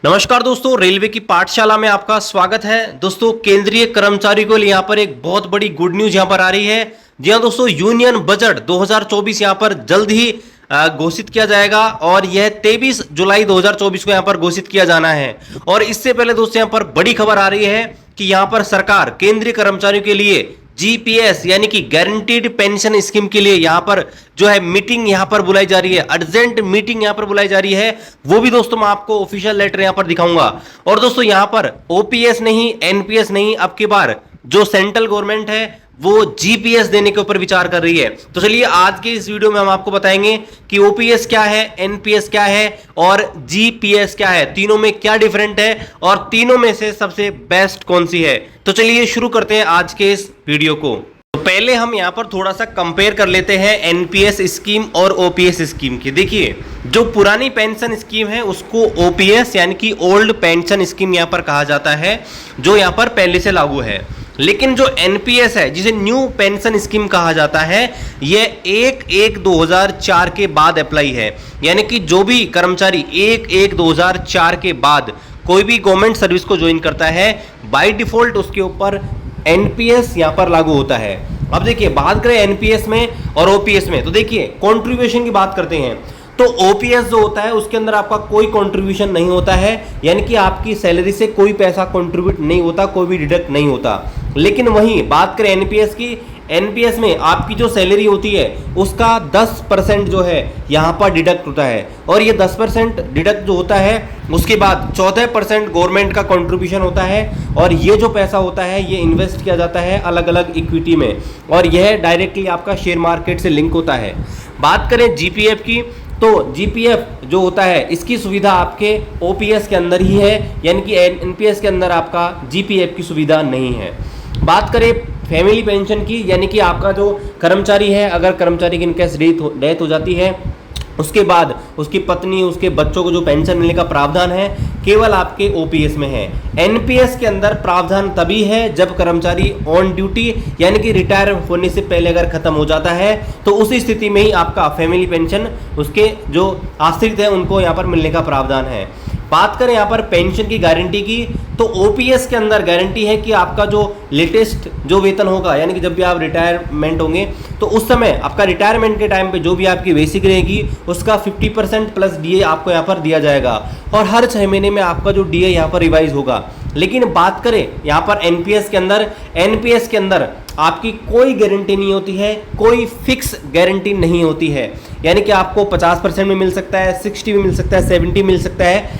नमस्कार दोस्तों, रेलवे की पाठशाला में आपका स्वागत है। दोस्तों, केंद्रीय कर्मचारी को यहाँ पर एक बहुत बड़ी गुड न्यूज यहाँ पर आ रही है। जी हाँ दोस्तों, यूनियन बजट 2024 यहाँ पर जल्द ही घोषित किया जाएगा और यह 23 जुलाई 2024 को यहाँ पर घोषित किया जाना है। और इससे पहले दोस्तों यहाँ पर बड़ी खबर आ रही है कि यहाँ पर सरकार केंद्रीय कर्मचारियों के लिए जीपीएस यानी कि गारंटीड पेंशन स्कीम के लिए यहां पर जो है मीटिंग यहां पर बुलाई जा रही है, अर्जेंट मीटिंग यहां पर बुलाई जा रही है। वो भी दोस्तों मैं आपको ऑफिशियल लेटर यहां पर दिखाऊंगा। और दोस्तों यहां पर ओपीएस नहीं, एनपीएस नहीं, अब की बार जो सेंट्रल गवर्नमेंट है वो जीपीएस देने के ऊपर विचार कर रही है। तो चलिए आज के इस वीडियो में हम आपको बताएंगे कि ओपीएस क्या है, एनपीएस क्या है और जीपीएस क्या है, तीनों में क्या डिफरेंट है और तीनों में से सबसे बेस्ट कौन सी है। तो चलिए शुरू करते हैं आज के इस वीडियो को। तो पहले हम यहां पर थोड़ा सा कंपेयर कर लेते हैं एनपीएस स्कीम और ओपीएस स्कीम की। देखिए, जो पुरानी पेंशन स्कीम है उसको ओपीएस यानी कि ओल्ड पेंशन स्कीम यहां पर कहा जाता है, जो यहां पर पहले से लागू है। लेकिन जो एनपीएस है, जिसे न्यू पेंशन स्कीम कहा जाता है, यह 1/1/2004 के बाद अप्लाई है। यानी कि जो भी कर्मचारी 1/1/2004 के बाद कोई भी गवर्नमेंट सर्विस को ज्वाइन करता है, बाय डिफॉल्ट उसके ऊपर एनपीएस यहां पर लागू होता है। अब देखिए, बात करें एनपीएस में और ओपीएस में, तो देखिए कंट्रीब्यूशन की बात करते हैं तो ओपीएस जो होता है उसके अंदर आपका कोई कंट्रीब्यूशन नहीं होता है, यानी कि आपकी सैलरी से कोई पैसा कंट्रीब्यूट नहीं होता, कोई भी डिडक्ट नहीं होता। लेकिन वहीं बात करें एनपीएस की, एनपीएस में आपकी जो सैलरी होती है उसका 10% जो है यहाँ पर डिडक्ट होता है। और ये 10% डिडक्ट जो होता है उसके बाद 14% गवर्नमेंट का कंट्रीब्यूशन होता है। और ये जो पैसा होता है ये इन्वेस्ट किया जाता है अलग अलग इक्विटी में, और यह डायरेक्टली आपका शेयर मार्केट से लिंक होता है। बात करें जीपीएफ की, तो जीपीएफ जो होता है इसकी सुविधा आपके ओपीएस के अंदर ही है, यानी कि एनपीएस के अंदर आपका जीपीएफ की सुविधा नहीं है। बात करें फैमिली पेंशन की, यानी कि आपका जो कर्मचारी है, अगर कर्मचारी की इनकेस डेथ हो जाती है, उसके बाद उसकी पत्नी, उसके बच्चों को जो पेंशन मिलने का प्रावधान है केवल आपके ओपीएस में है। एनपीएस के अंदर प्रावधान तभी है जब कर्मचारी ऑन ड्यूटी यानी कि रिटायर होने से पहले अगर खत्म हो जाता है, तो उसी स्थिति में ही आपका फैमिली पेंशन उसके जो आश्रित है उनको यहाँ पर मिलने का प्रावधान है। बात करें यहाँ पर पेंशन की गारंटी की, तो ओपीएस के अंदर गारंटी है कि आपका जो लेटेस्ट जो वेतन होगा, यानी कि जब भी आप रिटायरमेंट होंगे तो उस समय आपका रिटायरमेंट के टाइम पे जो भी आपकी बेसिक रहेगी उसका 50% प्लस डीए आपको यहाँ पर दिया जाएगा। और हर 6 महीने में आपका जो डीए यहाँ पर रिवाइज होगा। लेकिन बात करें यहाँ पर एनपीएस के अंदर, एनपीएस के अंदर आपकी कोई गारंटी नहीं होती है, कोई फिक्स गारंटी नहीं होती है। यानी कि आपको 50% में मिल सकता है, 60 में मिल सकता है, 70 मिल सकता है,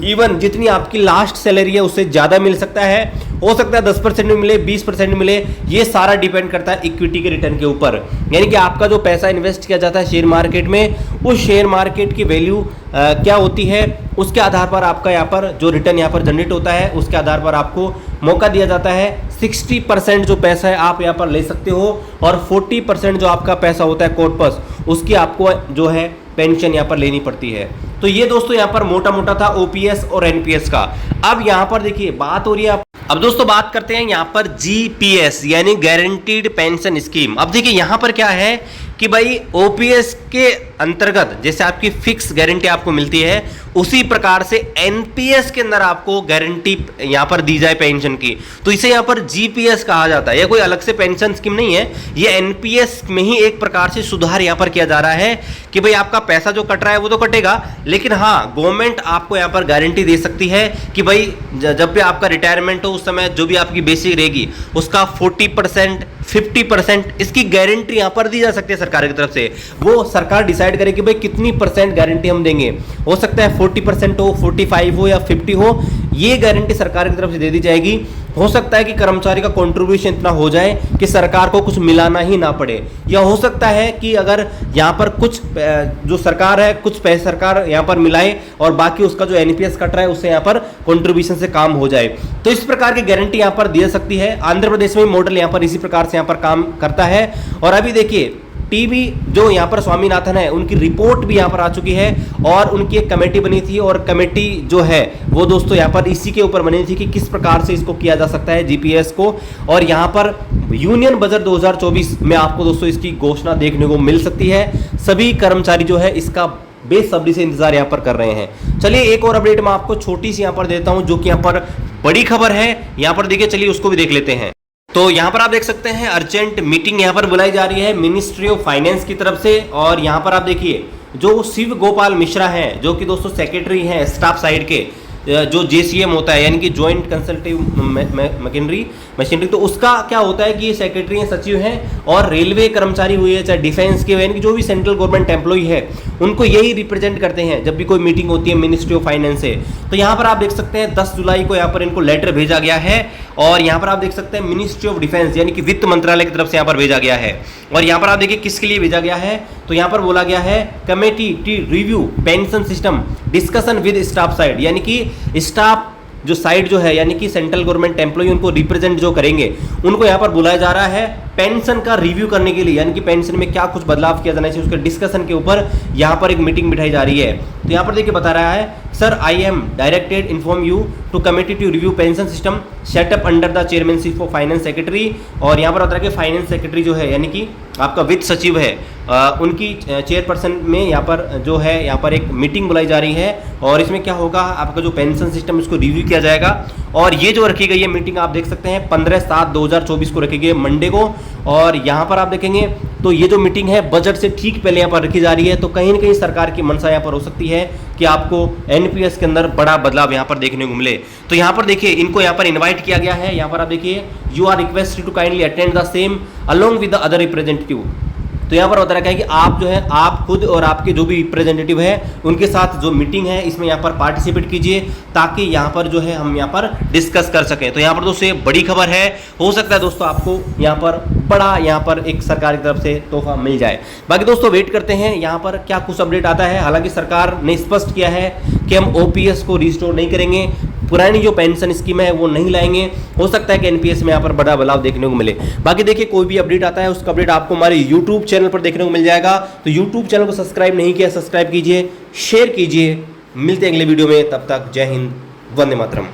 इवन जितनी आपकी लास्ट सैलरी है उससे ज़्यादा मिल सकता है। हो सकता है 10% में मिले, 20% में मिले। ये सारा डिपेंड करता है इक्विटी के रिटर्न के ऊपर। यानी कि आपका जो पैसा इन्वेस्ट किया जाता है शेयर मार्केट में, उस शेयर मार्केट की वैल्यू क्या होती है उसके आधार पर आपका यहाँ पर जो रिटर्न यहाँ पर जनरेट होता है उसके आधार पर आपको मौका दिया जाता है। 60% जो पैसा है आप यहाँ पर ले सकते हो और 40% जो आपका पैसा होता है कॉर्पस, उसकी आपको जो है पेंशन यहाँ पर लेनी पड़ती है। तो ये दोस्तों यहाँ पर मोटा मोटा था ओपीएस और एनपीएस का। अब यहाँ पर देखिए बात हो रही है, अब दोस्तों बात करते हैं यहाँ पर जीपीएस यानी गारंटीड पेंशन स्कीम। अब देखिए यहाँ पर क्या है कि भाई ओपीएस के अंतर्गत जैसे आपकी फिक्स गारंटी आपको मिलती है, उसी प्रकार से एनपीएस के अंदर आपको गारंटी यहाँ पर दी जाए पेंशन की, तो इसे यहाँ पर जीपीएस कहा जाता है। यह कोई अलग से पेंशन स्कीम नहीं है, ये एनपीएस में ही एक प्रकार से सुधार यहाँ पर किया जा रहा है कि भाई आपका पैसा जो कट रहा है वो तो कटेगा, लेकिन हाँ गवर्नमेंट आपको यहाँ पर गारंटी दे सकती है कि भाई जब भी आपका रिटायरमेंट हो उस समय जो भी आपकी बेसिक रहेगी उसका 40% 50% इसकी गारंटी यहाँ पर दी जा सकती है सरकार की तरफ से। वो सरकार डिसाइड करे कि भाई कितनी % गारंटी हम देंगे, हो सकता है 40% हो, 45 हो या 50 हो, ये गारंटी सरकार की तरफ से दे दी जाएगी। हो सकता है कि कर्मचारी का कंट्रीब्यूशन इतना हो जाए कि सरकार को कुछ मिलाना ही ना पड़े, या हो सकता है कि अगर यहाँ पर कुछ जो सरकार है कुछ पैसे सरकार यहाँ पर मिलाए और बाकी उसका जो एनपीएस कट रहा है उससे यहाँ पर कंट्रीब्यूशन से काम हो जाए। तो इस प्रकार की गारंटी यहाँ पर दे सकती है। आंध्र प्रदेश में मॉडल यहाँ पर इसी प्रकार से यहाँ पर काम करता है। और अभी देखिए टीबी जो यहाँ पर स्वामीनाथन है उनकी रिपोर्ट भी यहाँ पर आ चुकी है और उनकी एक कमेटी बनी थी, और कमेटी जो है वो दोस्तों यहाँ पर इसी के ऊपर बनी थी कि किस प्रकार से इसको किया जा सकता है जीपीएस को। और यहाँ पर यूनियन बजट 2024 में आपको दोस्तों इसकी घोषणा देखने को मिल सकती है। सभी कर्मचारी जो है इसका बेसब्री से इंतजार यहाँ पर कर रहे हैं। चलिए एक और अपडेट मैं आपको छोटी सी यहाँ पर देता हूँ, जो कि यहाँ पर बड़ी खबर है। यहाँ पर देखिए, चलिए उसको भी देख लेते हैं। तो यहाँ पर आप देख सकते हैं अर्जेंट मीटिंग यहाँ पर बुलाई जा रही है मिनिस्ट्री ऑफ फाइनेंस की तरफ से। और यहाँ पर आप देखिए जो शिव गोपाल मिश्रा हैं, जो कि दोस्तों सेक्रेटरी हैं स्टाफ साइड के, जो JCM होता है यानी कि ज्वाइंट कंसल्टिव मशीनरी, तो उसका क्या होता है कि ये सेक्रेटरी हैं, सचिव हैं, और रेलवे कर्मचारी हुए चाहे डिफेंस के यानी कि जो भी सेंट्रल गवर्नमेंट एम्प्लॉई है उनको यही रिप्रेजेंट करते हैं जब भी कोई मीटिंग होती है मिनिस्ट्री ऑफ फाइनेंस से। तो यहाँ पर आप देख सकते हैं 10 जुलाई को यहाँ पर इनको लेटर भेजा गया है। और यहाँ पर आप देख सकते हैं मिनिस्ट्री ऑफ डिफेंस यानी कि वित्त मंत्रालय की तरफ से यहाँ पर भेजा गया है। और यहाँ पर आप देखिए किसके लिए भेजा गया है, तो यहाँ पर बोला गया है committee to review pension system discussion with staff side, यानी कि स्टाफ जो साइड जो है यानी कि सेंट्रल गवर्नमेंट एम्प्लॉय उनको रिप्रेजेंट जो करेंगे उनको यहाँ पर बुलाया जा रहा है पेंशन का रिव्यू करने के लिए, यानी कि पेंशन में क्या कुछ बदलाव किया जाना चाहिए उसके डिस्कशन के ऊपर यहाँ पर एक मीटिंग बिठाई जा रही है। तो यहाँ पर देखिए बता रहा है sir I am directed inform you to committee to review pension system setup under the chairmanship of finance secretary. और यहाँ पर बता रहा है कि फाइनेंस सेक्रेटरी जो है यानी कि आपका वित्त सचिव है, उनकी चेयरपर्सन में यहाँ पर जो है यहाँ पर एक मीटिंग बुलाई जा रही है। और इसमें क्या होगा, आपका जो पेंशन सिस्टम इसको रिव्यू किया जाएगा। और ये जो रखी गई है मीटिंग आप देख सकते हैं 15/7/2024 को रखी गई है मंडे को। और यहाँ पर आप देखेंगे तो ये जो मीटिंग है बजट से ठीक पहले यहाँ पर रखी जा रही है। तो कहीं ना कहीं सरकार की मंशा यहाँ पर हो सकती है कि आपको NPS के अंदर बड़ा बदलाव यहाँ पर देखने को मिले। तो यहाँ पर देखिए इनको यहाँ पर इनवाइट किया गया है। यहाँ पर आप देखिए you are requested to kindly attend the same along with the other representative. तो यहाँ पर बता रखा है कि आप जो है आप खुद और आपके जो भी रिप्रेजेंटेटिव है उनके साथ जो मीटिंग है इसमें यहाँ पर पार्टिसिपेट कीजिए, ताकि यहाँ पर जो है हम यहाँ पर डिस्कस कर सकें। तो यहाँ पर दोस्तों ये बड़ी खबर है, हो सकता है दोस्तों आपको यहाँ पर बड़ा यहाँ पर एक सरकार की तरफ से तोहफा मिल जाए। बाकी दोस्तों वेट करते हैं यहाँ पर क्या कुछ अपडेट आता है। हालांकि सरकार ने स्पष्ट किया है कि हम OPS को रिस्टोर नहीं करेंगे, पुरानी जो पेंशन स्कीम है वो नहीं लाएंगे। हो सकता है कि NPS में यहाँ पर बड़ा बदलाव देखने को मिले। बाकी देखिए कोई भी अपडेट आता है उसका अपडेट आपको हमारे YouTube चैनल पर देखने को मिल जाएगा। तो YouTube चैनल को सब्सक्राइब नहीं किया, सब्सक्राइब कीजिए, शेयर कीजिए। मिलते हैं अगले वीडियो में, तब तक जय हिंद, वंदे मातरम।